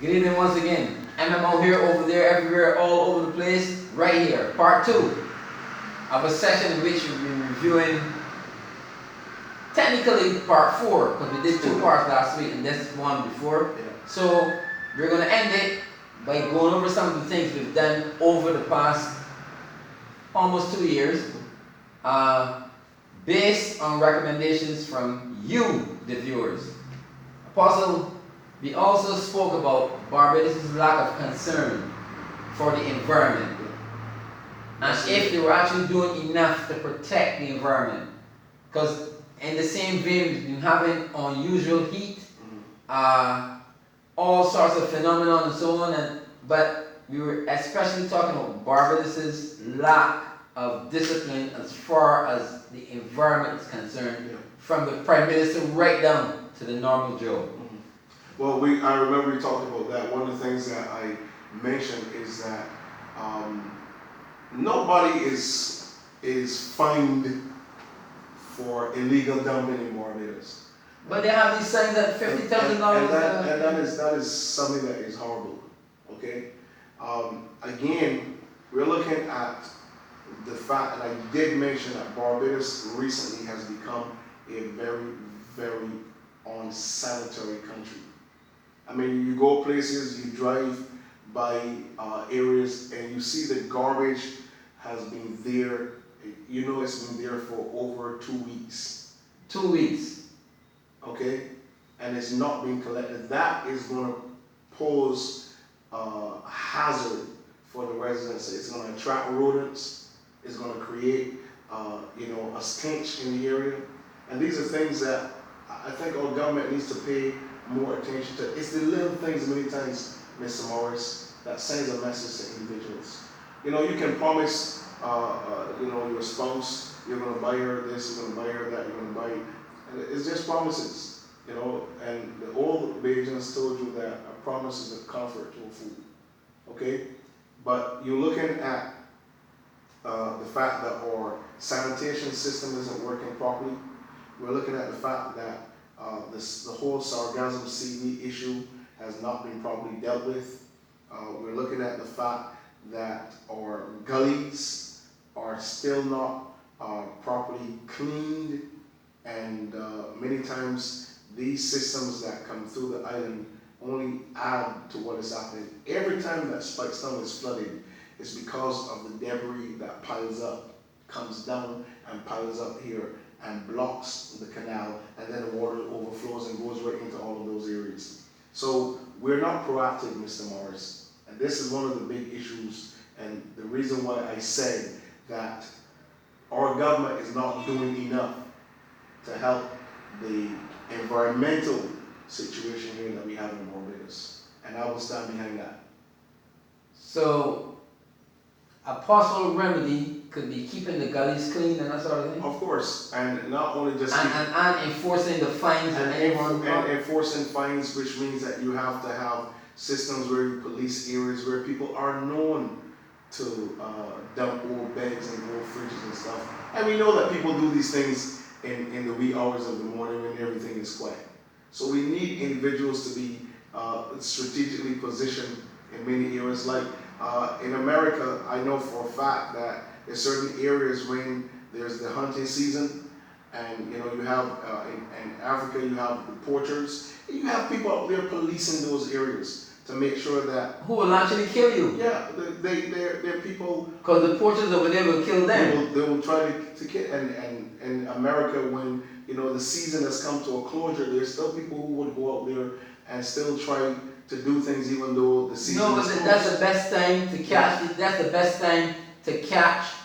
Good evening once again. M.M Out here, over there, everywhere, all over the place, right here. Part 2 of a session in which we've been reviewing, technically part 4, because we did 2 parts last week and this one before. Yeah. So we're going to end it by going over some of the things we've done over the past almost 2 years, based on recommendations from you, the viewers. Apostle, we also spoke about Barbados' lack of concern for the environment, and if they were actually doing enough to protect the environment. Because in the same vein, we've been having unusual heat, all sorts of phenomena and so on, but we were especially talking about Barbados' lack of discipline as far as the environment is concerned, from the Prime Minister right down to the normal Joe. Well, I remember we talked about that. One of the things that I mentioned is that nobody is fined for illegal dumping in Barbados. But they have these signs at $50,000. And that is something that is horrible. Okay. Again, we're looking at the fact, and I did mention that Barbados recently has become a very, very unsanitary country. I mean, you go places, you drive by areas, and you see the garbage has been there. You know, it's been there for over 2 weeks. 2 weeks. Okay? And it's not being collected. That is going to pose a hazard for the residents. It's going to attract rodents. It's going to create, a stench in the area. And these are things that I think our government needs to pay more attention to. It's the little things many times, Mr. Morris, that sends a message to individuals. You know, you can promise, your spouse, you're going to buy her this, you're going to buy her that, you're going to buy it. And it's just promises, and the old Bajans told you that a promise is a comfort to a fool. Okay? But you're looking at the fact that our sanitation system isn't working properly. We're looking at the fact that the whole sargassum sea issue has not been properly dealt with. We're looking at the fact that our gullies are still not properly cleaned, and many times these systems that come through the island only add to what is happening. Every time that Spikestown is flooded, it's because of the debris that piles up, comes down and piles up here and blocks the canal, and then the water overflows and goes right into all of those areas. So we're not proactive, Mr. Morris, and this is one of the big issues, and the reason why I said that our government is not doing enough to help the environmental situation here that we have in Barbados, and I will stand behind that. So, a possible remedy could be keeping the gullies clean and that sort of thing? Of course, and not only just and enforcing the fines and enforcing fines, which means that you have to have systems where you police areas where people are known to dump old beds and old fridges and stuff. And we know that people do these things in the wee hours of the morning when everything is quiet. So we need individuals to be strategically positioned in many areas. Like in America, I know for a fact that in certain areas when there's the hunting season, and you have in Africa you have the poachers, and you have people out there policing those areas to make sure that who will actually kill you. Yeah, they're people. Because the poachers over there will kill them. They will try to kill. And in America, when the season has come to a closure, there's still people who would go out there and still try to do things even though the season. No, but is that's the best time to catch. That's the best time to catch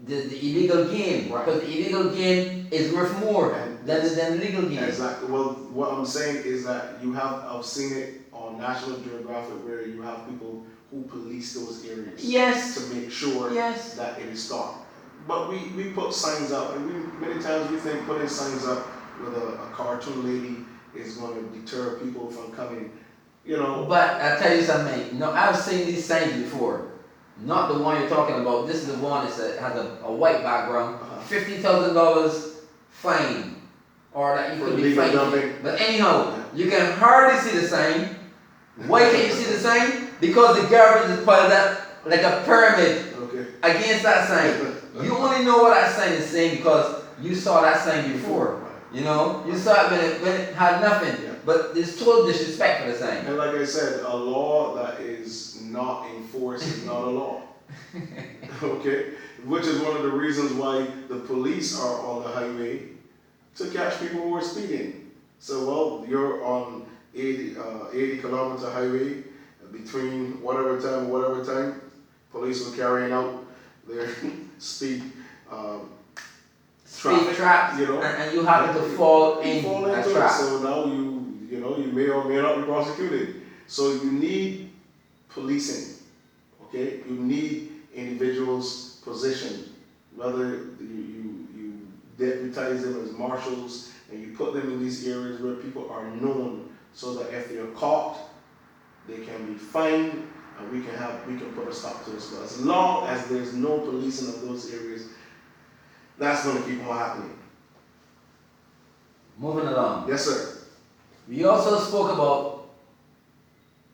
the illegal game, right? Because the illegal game is worth more than the legal game. Exactly. Well, what I'm saying is that I've seen it on National Geographic where you have people who police those areas. Yes. To make sure that it is stopped. But we put signs up, and many times we think putting signs up with a cartoon lady is going to deter people from coming. But I tell you something. No, I've seen these signs before. Not the one you're talking about. This is the one that has a white background. $50,000 fine, or that you could be fined. But anyhow, you can hardly see the sign. Why can't you see the sign? Because the garbage is piled up like a pyramid Okay. against that sign. You only know what that sign is saying because you saw that sign before. You know, you saw it when it had nothing. Yeah. But there's total disrespect for the sign. And like I said, a law that is not enforced is not a law. Okay? Which is one of the reasons why the police are on the highway to catch people who are speeding. So, well, you're on 80 kilometer highway between whatever time, police are carrying out their speed Speed traps, you know, and you happen to fall in a into trap. it. So now you may or may not be prosecuted. So you need policing. Okay, you need individuals positioned, whether you deputize them as marshals and you put them in these areas where people are known, so that if they're caught, they can be fined and we can put a stop to this. But as long as there's no policing of those areas, that's going to keep on happening. Moving along. Yes, sir. We also spoke about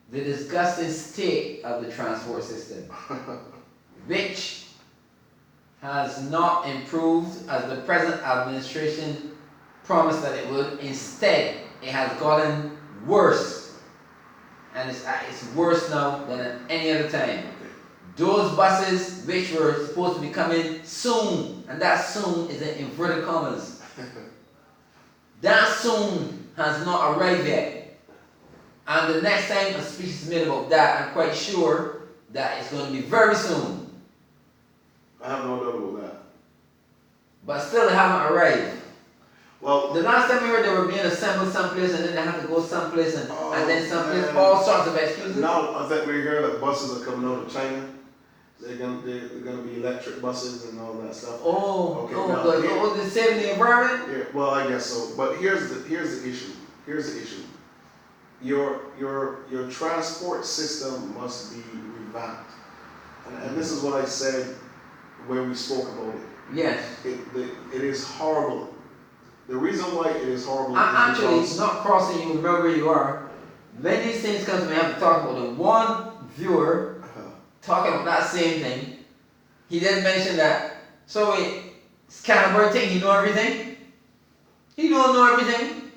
the disgusting state of the transport system, which has not improved as the present administration promised that it would. Instead, it has gotten worse, and it's worse now than at any other time. Those buses which were supposed to be coming soon, and that soon is in inverted commas, that soon has not arrived yet. And the next time a speech is made about that, I'm quite sure that it's going to be very soon. I have no doubt about that. But still, they haven't arrived. Well, The last time we heard they were being assembled someplace and then they had to go someplace and then someplace, man. all sorts of excuses. now I think we're hearing that buses are coming out of China. They're gonna be electric buses and all that stuff. Okay, now, good. here- Oh, they're saving the environment? Yeah, well, I guess so. But here's the issue. Your transport system must be revamped. And this is what I said when we spoke about it. Yes. It is horrible. The reason why it is horrible Actually, is it's because not crossing you, remember where you are. When these things come to me, I have to talk about it. One viewer talking about that same thing, he didn't mention that. So wait, it's kind of bird thing, he know everything? He don't know everything.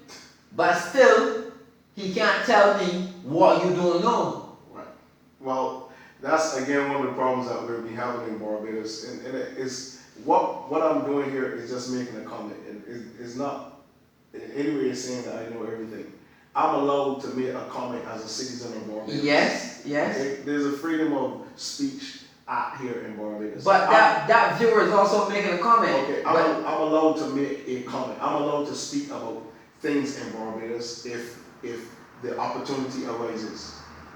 But still, he can't tell me what you don't know. right. Well, that's again one of the problems that we'll be having in Barbados, and it is what I'm doing here is just making a comment. It's not in any way saying that I know everything. I'm allowed to make a comment as a citizen of Barbados. Yes. Okay? There's a freedom of speech out here in Barbados. But that viewer is also making a comment. Okay, I'm allowed to make a comment. I'm allowed to speak about things in Barbados if the opportunity arises.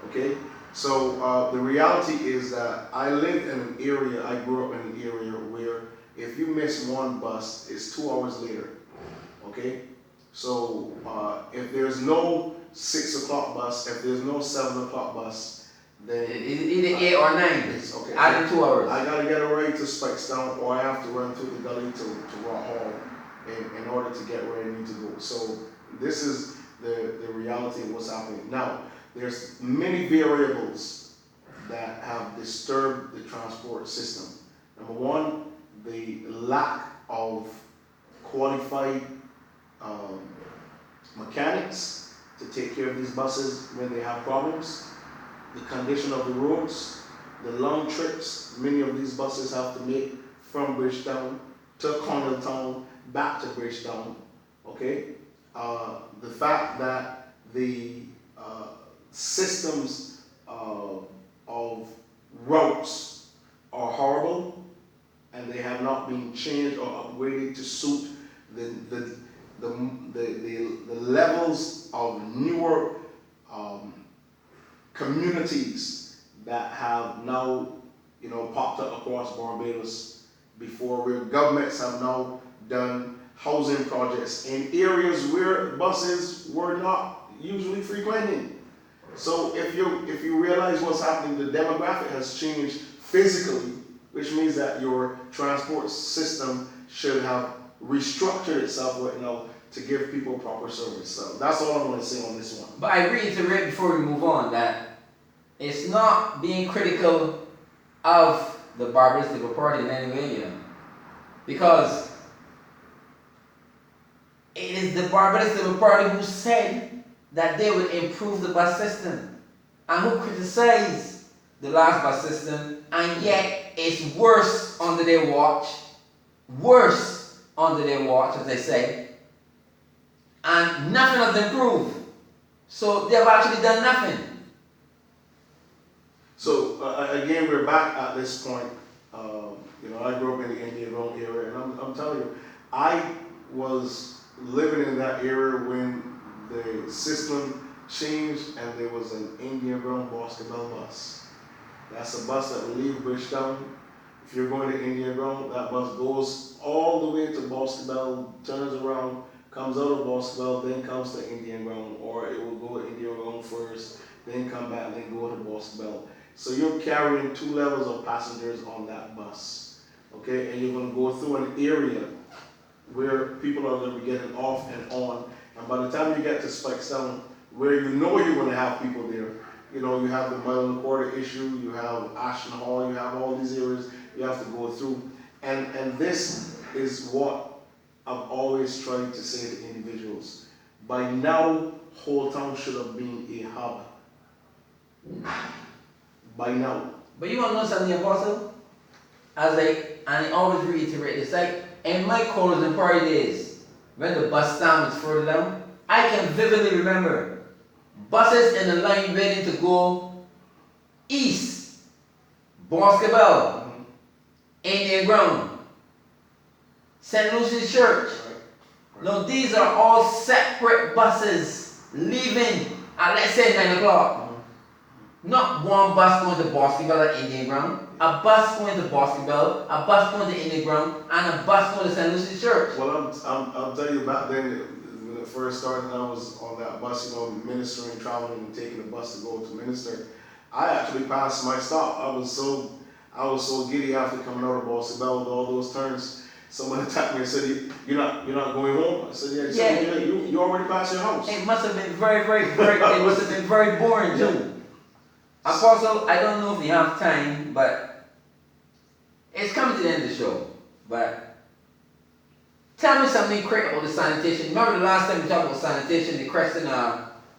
Okay? So the reality is that I lived in an area, I grew up in an area where if you miss one bus, it's 2 hours later. Okay? So if there's no 6 o'clock bus, if there's no 7 o'clock bus, then Either 8 or 9. it's okay. Adding 2 hours. I gotta get a ride to Spikestown, or I have to run through the gully to Rock Hall in order to get where I need to go. So this is the reality of what's happening. Now, there's many variables that have disturbed the transport system. Number one, the lack of qualified mechanics to take care of these buses when they have problems, the condition of the roads, the long trips many of these buses have to make from Bridgetown to Connelltown, back to Bridgetown, okay? The fact that the systems of routes are horrible and they have not been changed or upgraded to suit the levels of newer communities that have now popped up across Barbados before, where governments have now done housing projects in areas where buses were not usually frequenting. So if you realize what's happening, the demographic has changed physically, which means that your transport system should have restructured itself right now to give people proper service. So that's all I'm going to say on this one. But I reiterate before we move on that it's not being critical of the Barbados Labour Party in any way, you know, because it is the Barbados Labour Party who said that they would improve the bus system and who criticized the last bus system, and yet it's worse under their watch, as they say, and nothing has improved. So they've actually done nothing. So again, we're back at this point. You know, I grew up in the Indian Road area, and I'm telling you, I was living in that area when the system changed and there was an Indian Ground Boscobel bus. That's a bus that will leave Bridgetown. If you're going to Indian Ground, that bus goes all the way to Boscobel, turns around, comes out of Boscobel, then comes to Indian Ground, or it will go to Indian Ground first, then come back, then go to Boscobel. So you're carrying 2 levels of passengers on that bus, okay? And you're going to go through an area where people are going to be getting off and on, and by the time you get to Spikestown, where you know you're going to have people there, you know, you have the mile and a quarter issue, you have Ashton Hall, you have all these areas you have to go through, and this is what I've always tried to say to individuals. By now, Whole Town should have been a hub. By now. But you want to know something, Apostle? And I always reiterate this, like in my college and party days, when the bus stand was further down, I can vividly remember buses in the line waiting to go east, Boscobel, Indian Ground, St. Lucy's Church. Now these are all separate buses leaving at, let's say, 9 o'clock. Not one bus going to Boscobel at Indian Ground, a bus going to Boscobel, a bus going to Indian Ground, and a bus going to St. Lucy's Church. Well, I'll tell you back then, when it first started, and I was on that bus, you know, ministering, traveling, and taking the bus to go to minister. I actually passed my stop. I was so giddy after coming out of Boscobel with all those turns. Someone attacked me and said, "You're not going home?" I said, "Yeah." You already passed your house. It must have been very, very, very. It must have been very boring too. Apostle, I don't know if we have time, but it's coming to the end of the show. But tell me something quick about the sanitation. Remember the last time we talked about sanitation, the question,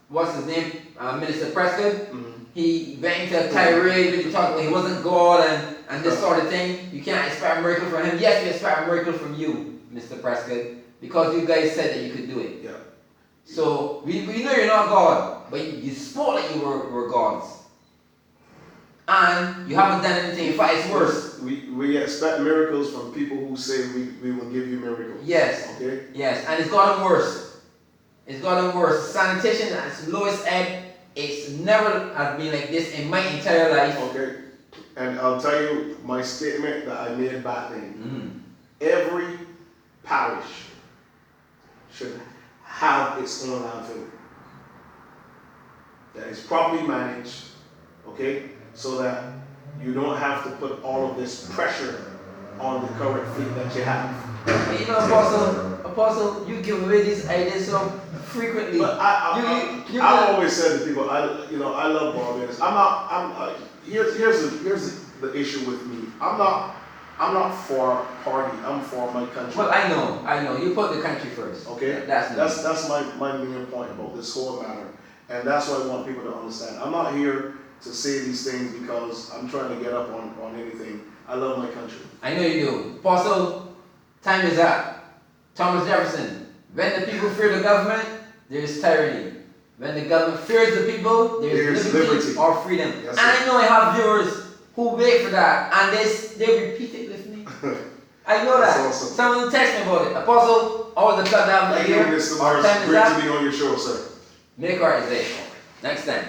what's his name? Minister Prescott. Mm-hmm. He went into a tirade, we talked about he wasn't God and this sort of thing. You can't expect a miracle from him. Yes, we expect a miracle from you, Mr. Prescott, because you guys said that you could do it. Yeah. So we know you're not God, but you spoke like you were gods. And you haven't done anything. In fact, it's worse. We expect miracles from people who say we will give you miracles. Yes. Okay? Yes, and it's gotten worse. It's gotten worse. Sanitation at its lowest ebb. It's never has been like this in my entire life. Okay. And I'll tell you my statement that I made back then. Mm-hmm. Every parish should have its own landfill that is properly managed, okay, so that you don't have to put all of this pressure on the current fleet that you have. But you know, Apostle, you give away these ideas so frequently. But I always said to people, I love Barbados. Here's the issue with me. I'm not for party. I'm for my country. Well, I know. You put the country first. Okay. That's my main point about this whole matter, and that's what I want people to understand. I'm not here to say these things because I'm trying to get up on anything. I love my country. I know you do. Apostle, time is up. Thomas Jefferson, when the people fear the government, there is tyranny. When the government fears the people, there is liberty or freedom. Yes, and I know I have viewers who wait for that, and they repeat it with me. I know that. Awesome. Someone text me about it. Apostle, always a pleasure to have you here. Thank you, Mr. Morris. Great to be on your show, sir. Make our day. Next time.